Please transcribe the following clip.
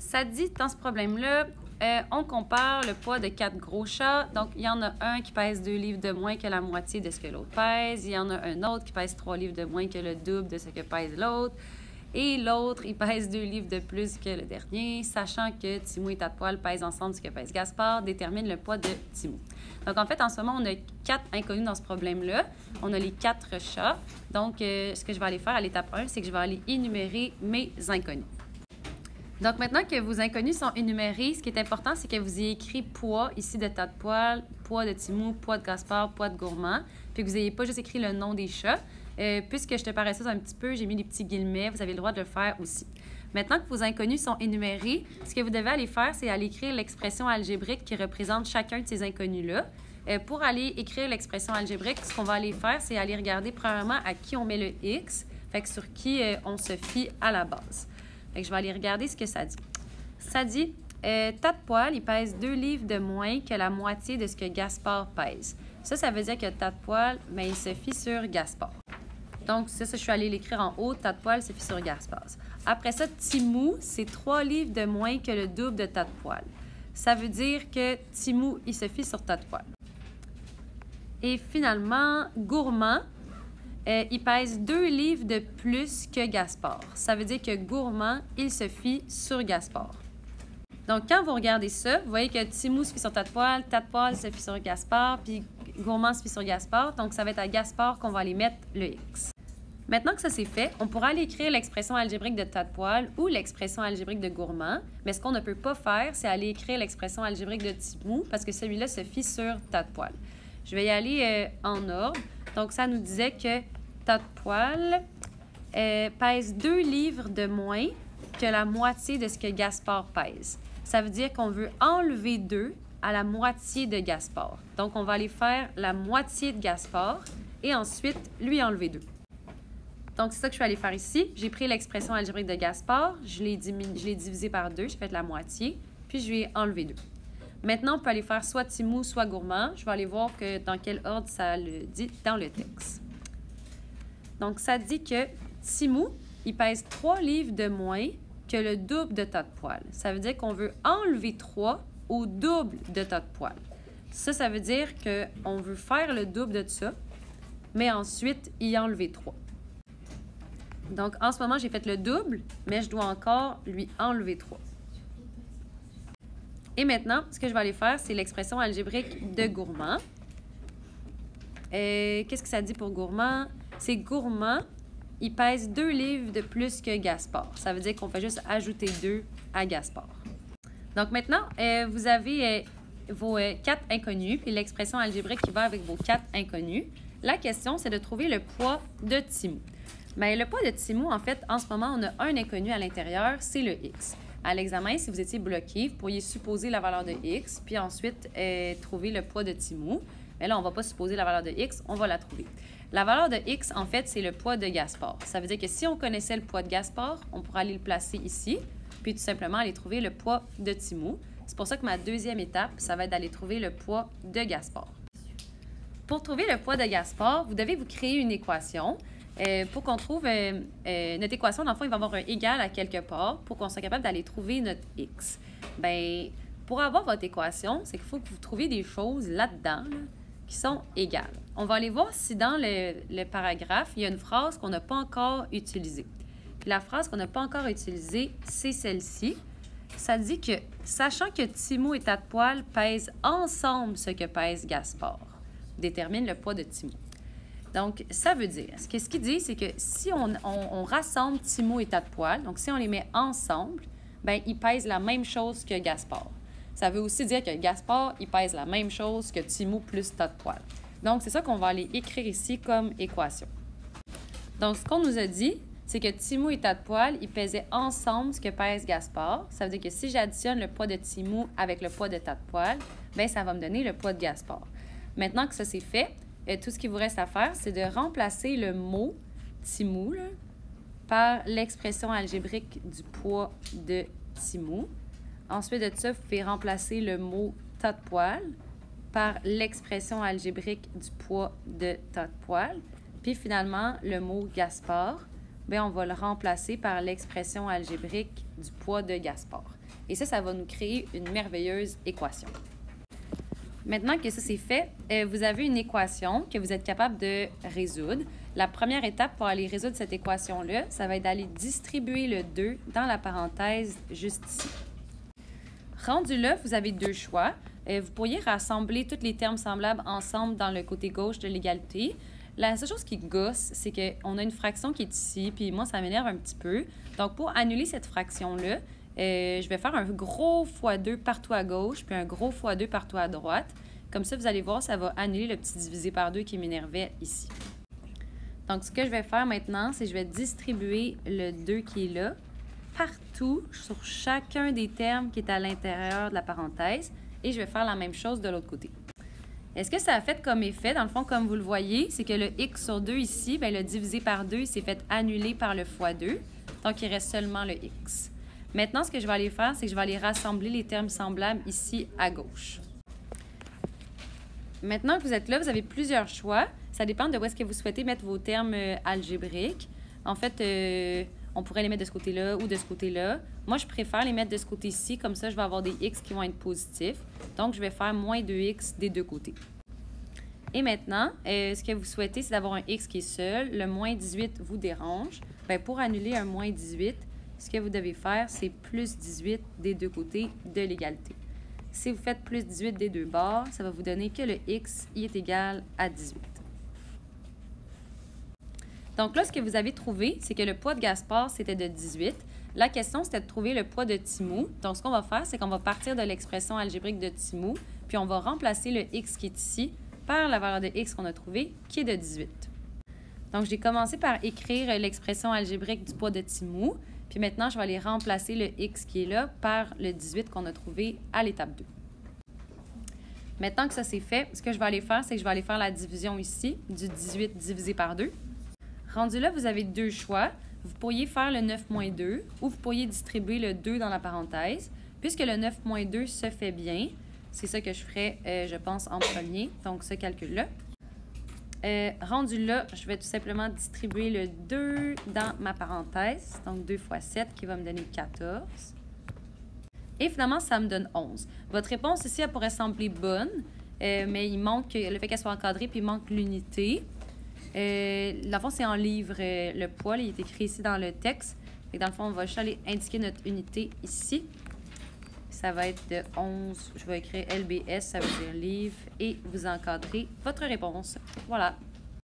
ça dit dans ce problème-là, on compare le poids de 4 gros chats. Donc, il y en a un qui pèse 2 livres de moins que la moitié de ce que l'autre pèse. Il y en a un autre qui pèse 3 livres de moins que le double de ce que pèse l'autre. Et l'autre, il pèse 2 livres de plus que le dernier. Sachant que Timou et Tate-Poil pèsent ensemble ce que pèse Gaspard, détermine le poids de Timou. Donc, en fait, en ce moment, on a 4 inconnus dans ce problème-là. On a les 4 chats. Donc, ce que je vais aller faire à l'étape 1, c'est que je vais aller énumérer mes inconnus. Donc, maintenant que vos inconnus sont énumérés, ce qui est important, c'est que vous ayez écrit poids ici de Tate-Poil, poids de Timou, poids de Gaspard, poids de Gourmand, puis que vous n'ayez pas juste écrit le nom des chats. Puisque je te paresseuse un petit peu, j'ai mis des petits guillemets, vous avez le droit de le faire aussi. Maintenant que vos inconnus sont énumérés, ce que vous devez aller faire, c'est aller écrire l'expression algébrique qui représente chacun de ces inconnus-là. Pour aller écrire l'expression algébrique, ce qu'on va aller faire, c'est aller regarder premièrement à qui on met le X, fait que sur qui on se fie à la base. Fait que je vais aller regarder ce que ça dit. Ça dit, Tate-Poil, il pèse 2 livres de moins que la moitié de ce que Gaspard pèse. Ça veut dire que Tate-Poil, il se fie sur Gaspard. Donc, ça, je suis allée l'écrire en haut. Tate-Poil se fie sur Gaspard. Après ça, Timou, c'est 3 livres de moins que le double de Tate-Poil. Ça veut dire que Timou, il se fie sur Tate-Poil. Et finalement, Gourmand, il pèse 2 livres de plus que Gaspard. Ça veut dire que Gourmand, il se fie sur Gaspard. Donc, quand vous regardez ça, vous voyez que Timou se fie sur Tate-Poil, Tate-Poil se fie sur Gaspard, puis Gourmand se fie sur Gaspard. Donc, ça va être à Gaspard qu'on va aller mettre le X. Maintenant que ça c'est fait, on pourra aller écrire l'expression algébrique de Tate-Poil ou l'expression algébrique de Gourmand. Mais ce qu'on ne peut pas faire, c'est aller écrire l'expression algébrique de Timou parce que celui-là se fie sur Tate-Poil. Je vais y aller en ordre. Donc, ça nous disait que Tate-Poil pèse 2 livres de moins que la moitié de ce que Gaspard pèse. Ça veut dire qu'on veut enlever 2 à la moitié de Gaspard. Donc, on va aller faire la moitié de Gaspard et ensuite lui enlever 2. Donc, c'est ça que je suis allée faire ici. J'ai pris l'expression algébrique de Gaspard, je l'ai divisé par 2, j'ai fait la moitié, puis je lui ai enlevé 2. Maintenant, on peut aller faire soit Timou, soit Gourmand. Je vais aller voir dans quel ordre ça le dit dans le texte. Donc, ça dit que Timou, il pèse 3 livres de moins que le double de Tate-Poil. Ça veut dire qu'on veut enlever 3 au double de Tate-Poil. Ça veut dire qu'on veut faire le double de ça, mais ensuite y enlever 3. Donc, en ce moment, j'ai fait le double, mais je dois encore lui enlever 3. Et maintenant, ce que je vais aller faire, c'est l'expression algébrique de Gourmand. Qu'est-ce que ça dit pour Gourmand? C'est Gourmand, il pèse 2 livres de plus que Gaspard. Ça veut dire qu'on fait juste ajouter 2 à Gaspard. Donc maintenant, vous avez vos 4 inconnus, puis l'expression algébrique qui va avec vos 4 inconnus. La question, c'est de trouver le poids de Timou. Bien, le poids de Timou, en fait, en ce moment, on a un inconnu à l'intérieur, c'est le X. À l'examen, si vous étiez bloqué, vous pourriez supposer la valeur de X, puis ensuite trouver le poids de Timou. Mais là, on ne va pas supposer la valeur de X, on va la trouver. La valeur de X, en fait, c'est le poids de Gaspard. Ça veut dire que si on connaissait le poids de Gaspard, on pourrait aller le placer ici, puis tout simplement aller trouver le poids de Timou. C'est pour ça que ma deuxième étape, ça va être d'aller trouver le poids de Gaspard. Pour trouver le poids de Gaspard, vous devez vous créer une équation. Pour qu'on trouve notre équation, dans le fond, il va y avoir un égal à quelque part pour qu'on soit capable d'aller trouver notre X. Bien, pour avoir votre équation, c'est qu'il faut que vous trouviez des choses là-dedans qui sont égales. On va aller voir si dans le paragraphe, il y a une phrase qu'on n'a pas encore utilisée. Puis la phrase qu'on n'a pas encore utilisée, c'est celle-ci. Ça dit que, sachant que Timou et Tate-Poil pèsent ensemble ce que pèse Gaspard, détermine le poids de Timou. Donc, ça veut dire, ce qu'il dit, c'est que si on rassemble Timou et Tate-Poil, donc si on les met ensemble, bien, ils pèsent la même chose que Gaspard. Ça veut aussi dire que Gaspard, il pèse la même chose que Timou plus Tate-Poil. Donc, c'est ça qu'on va aller écrire ici comme équation. Donc, ce qu'on nous a dit, c'est que Timou et Tate-Poil, ils pesaient ensemble ce que pèse Gaspard. Ça veut dire que si j'additionne le poids de Timou avec le poids de Tate-Poil, bien, ça va me donner le poids de Gaspard. Maintenant que ça c'est fait, tout ce qu'il vous reste à faire, c'est de remplacer le mot Timou par l'expression algébrique du poids de Timou. Ensuite de ça, vous pouvez remplacer le mot Tate-Poil par l'expression algébrique du poids de Tate-Poil. Puis finalement, le mot Gaspard bien, on va le remplacer par l'expression algébrique du poids de Gaspard. Et ça va nous créer une merveilleuse équation. Maintenant que ça c'est fait, vous avez une équation que vous êtes capable de résoudre. La première étape pour aller résoudre cette équation-là, ça va être d'aller distribuer le 2 dans la parenthèse juste ici. Rendu là, vous avez deux choix. Vous pourriez rassembler tous les termes semblables ensemble dans le côté gauche de l'égalité. La seule chose qui gosse, c'est qu'on a une fraction qui est ici, puis moi, ça m'énerve un petit peu. Donc, pour annuler cette fraction-là, je vais faire un gros x2 partout à gauche, puis un gros x2 partout à droite. Comme ça, vous allez voir, ça va annuler le petit divisé par 2 qui m'énervait ici. Donc, ce que je vais faire maintenant, c'est que je vais distribuer le 2 qui est là partout sur chacun des termes qui est à l'intérieur de la parenthèse et je vais faire la même chose de l'autre côté. Est-ce que ça a fait comme effet? Dans le fond, comme vous le voyez, c'est que le x sur 2 ici, bien, le divisé par 2 s'est fait annuler par le x2. Donc, il reste seulement le x. Maintenant, ce que je vais aller faire, c'est que je vais aller rassembler les termes semblables ici à gauche. Maintenant que vous êtes là, vous avez plusieurs choix. Ça dépend de où est-ce que vous souhaitez mettre vos termes algébriques. En fait, on pourrait les mettre de ce côté-là ou de ce côté-là. Moi, je préfère les mettre de ce côté-ci. Comme ça, je vais avoir des x qui vont être positifs. Donc, je vais faire moins 2x des deux côtés. Et maintenant, ce que vous souhaitez, c'est d'avoir un x qui est seul. Le moins 18 vous dérange. Bien, pour annuler un moins 18, ce que vous devez faire, c'est plus 18 des deux côtés de l'égalité. Si vous faites plus 18 des deux bords, ça va vous donner que le x y est égal à 18. Donc là, ce que vous avez trouvé, c'est que le poids de Gaspard, c'était de 18. La question, c'était de trouver le poids de Timou. Donc, ce qu'on va faire, c'est qu'on va partir de l'expression algébrique de Timou, puis on va remplacer le x qui est ici par la valeur de x qu'on a trouvée, qui est de 18. Donc, j'ai commencé par écrire l'expression algébrique du poids de Timou, puis maintenant, je vais aller remplacer le x qui est là par le 18 qu'on a trouvé à l'étape 2. Maintenant que ça c'est fait, ce que je vais aller faire, c'est que je vais aller faire la division ici du 18 divisé par 2. Rendu là, vous avez deux choix. Vous pourriez faire le 9 moins 2 ou vous pourriez distribuer le 2 dans la parenthèse. Puisque le 9 moins 2 se fait bien, c'est ça que je ferais, je pense, en premier. Donc, ce calcul-là. Rendu là, je vais tout simplement distribuer le 2 dans ma parenthèse. Donc, 2 fois 7 qui va me donner 14. Et finalement, ça me donne 11. Votre réponse ici, elle pourrait sembler bonne, mais il manque le fait qu'elle soit encadrée, puis il manque l'unité. Dans le fond, c'est en livre, le poids, là, il est écrit ici dans le texte. Et dans le fond, on va juste aller indiquer notre unité ici. Ça va être de 11, je vais écrire LBS, ça veut dire livre, et vous encadrez votre réponse. Voilà.